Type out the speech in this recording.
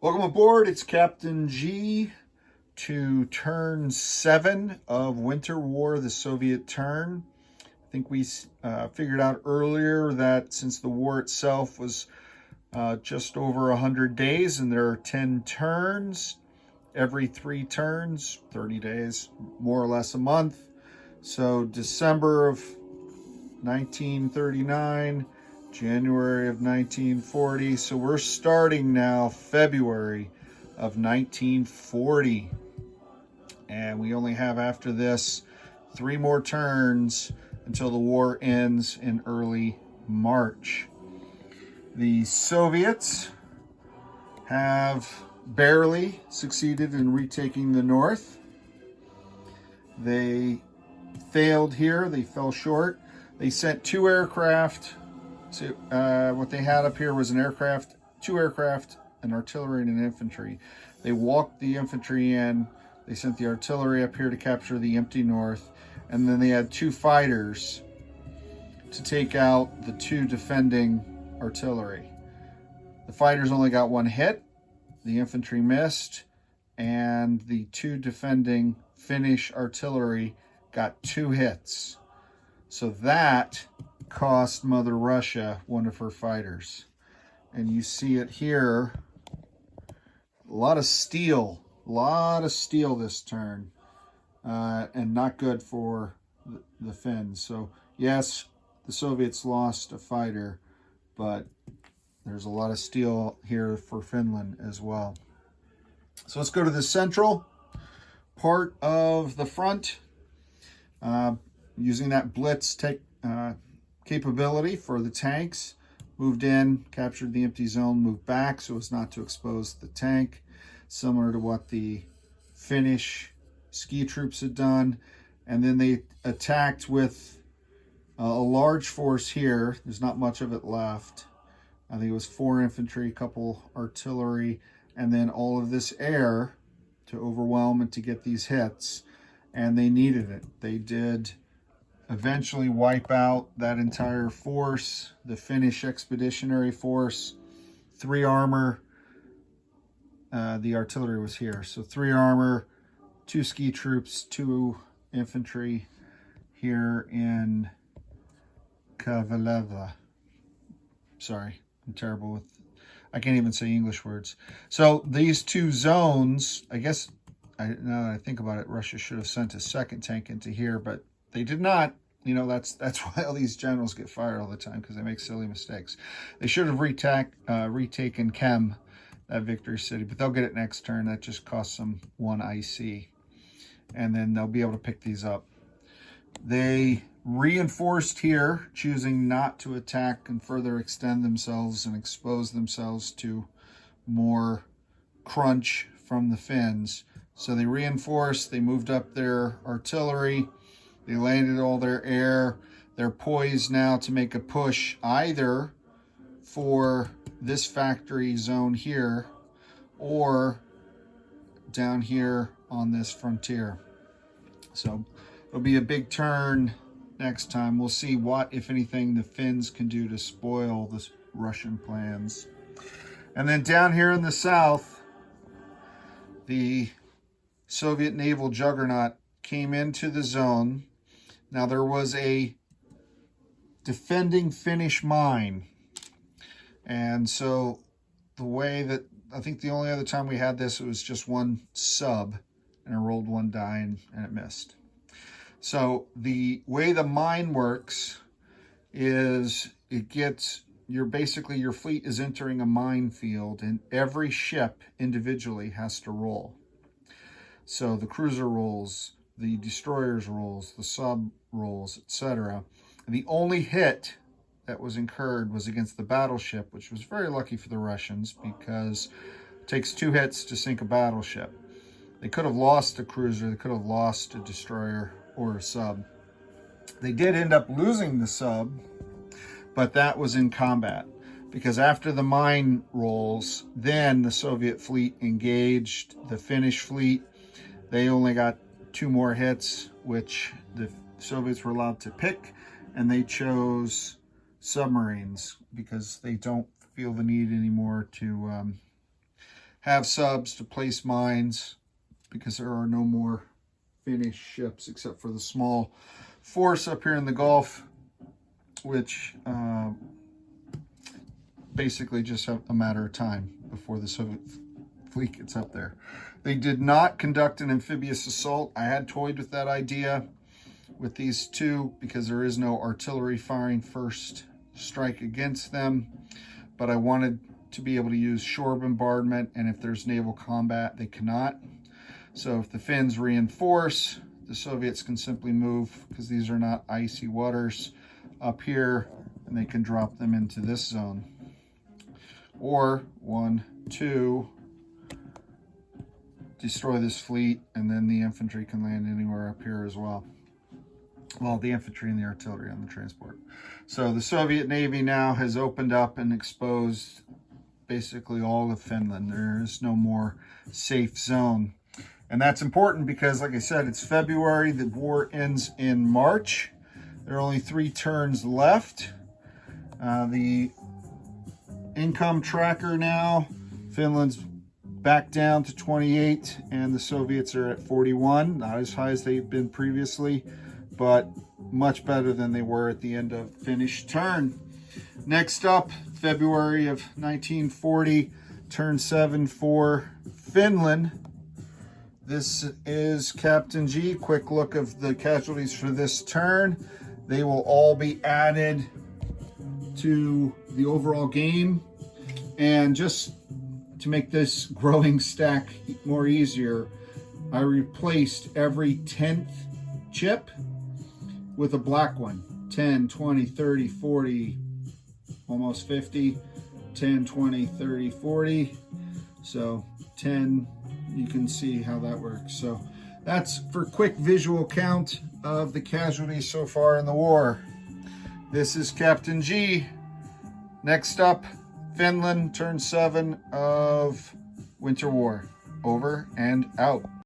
Welcome aboard. It's Captain G to turn 7 of Winter War, the Soviet turn. I think we figured out earlier that since the war itself was just over 100 days and there are 10 turns, every 3 turns, 30 days, more or less a month. So December of 1939, January of 1940. So we're starting now February of 1940. And we only have after this 3 more turns until the war ends in early March. The Soviets have barely succeeded in retaking the North. They failed here. They fell short. They sent 2 aircraft to what they had up here was 2 aircraft, an artillery, and an infantry. They walked the infantry in. They sent the artillery up here to capture the empty North. And then they had 2 fighters to take out the 2 defending artillery. The fighters only got 1 hit. The infantry missed. And the 2 defending Finnish artillery got 2 hits. So that cost Mother Russia 1 of her fighters. And you see it here. A lot of steel this turn. And not good for the Finns. So yes, the Soviets lost a fighter, but there's a lot of steel here for Finland as well. So let's go to the central part of the front. Using that blitz capability for the tanks, moved in, captured the empty zone, moved back so as not to expose the tank, similar to what the Finnish ski troops had done. And then they attacked with a large force here. There's not much of it left. I think it was 4 infantry, a couple artillery, and then all of this air to overwhelm and to get these hits. And they needed it. They did eventually wipe out that entire force, the Finnish Expeditionary Force, 3 armor. The artillery was here. So 3 armor, 2 ski troops, 2 infantry here in Kavalev. Sorry, I'm terrible with, I can't even say English words. So these 2 zones, I guess, now that I think about it, Russia should have sent a 2nd tank into here, but they did not. You know, that's why all these generals get fired all the time, because they make silly mistakes. They should have retaken Kem, that victory city, but they'll get it next turn. That just costs them 1 IC. And then they'll be able to pick these up. They reinforced here, choosing not to attack and further extend themselves and expose themselves to more crunch from the Finns. So they reinforced, they moved up their artillery, they landed all their air. They're poised now to make a push either for this factory zone here or down here on this frontier. So it'll be a big turn next time. We'll see what, if anything, the Finns can do to spoil the Russian plans. And then down here in the south, the Soviet naval juggernaut came into the zone. Now there was a defending Finnish mine. And so the way that, I think the only other time we had this, it was just 1 sub and it rolled 1 die and it missed. So the way the mine works is it gets, basically your fleet is entering a minefield and every ship individually has to roll. So the cruiser rolls, the destroyers rolls, the sub rolls, etc. And the only hit that was incurred was against the battleship, which was very lucky for the Russians because it takes 2 hits to sink a battleship. They could have lost a cruiser, they could have lost a destroyer or a sub. They did end up losing the sub, but that was in combat because after the mine rolls, then the Soviet fleet engaged the Finnish fleet. They only got 2 more hits, which the Soviets were allowed to pick, and they chose submarines because they don't feel the need anymore to have subs to place mines because there are no more Finnish ships except for the small force up here in the Gulf, which basically just a matter of time before the Soviet fleet gets up there. They did not conduct an amphibious assault. I had toyed with that idea with these two because there is no artillery firing first strike against them, but I wanted to be able to use shore bombardment, and if there's naval combat, they cannot. So if the Finns reinforce, the Soviets can simply move, because these are not icy waters, up here, and they can drop them into this zone. Or 1, 2, destroy this fleet, and then the infantry can land anywhere up here as well. Well, the infantry and the artillery on the transport. So the Soviet Navy now has opened up and exposed basically all of Finland. There is no more safe zone. And that's important because, like I said, it's February. The war ends in March. There are only 3 turns left. The income tracker now, Finland's back down to 28, and the Soviets are at 41. Not as high as they've been previously, but much better than they were at the end of Finnish turn. Next up, February of 1940, turn 7 for Finland. This is Captain G. Quick look of the casualties for this turn. They will all be added to the overall game. And just to make this growing stack more easier, I replaced every 10th chip with a black one. 10, 20, 30, 40, almost 50, 10, 20, 30, 40. So 10, you can see how that works. So that's for quick visual count of the casualties so far in the war. This is Captain G. Next up, Finland, turn 7 of Winter War. Over and out.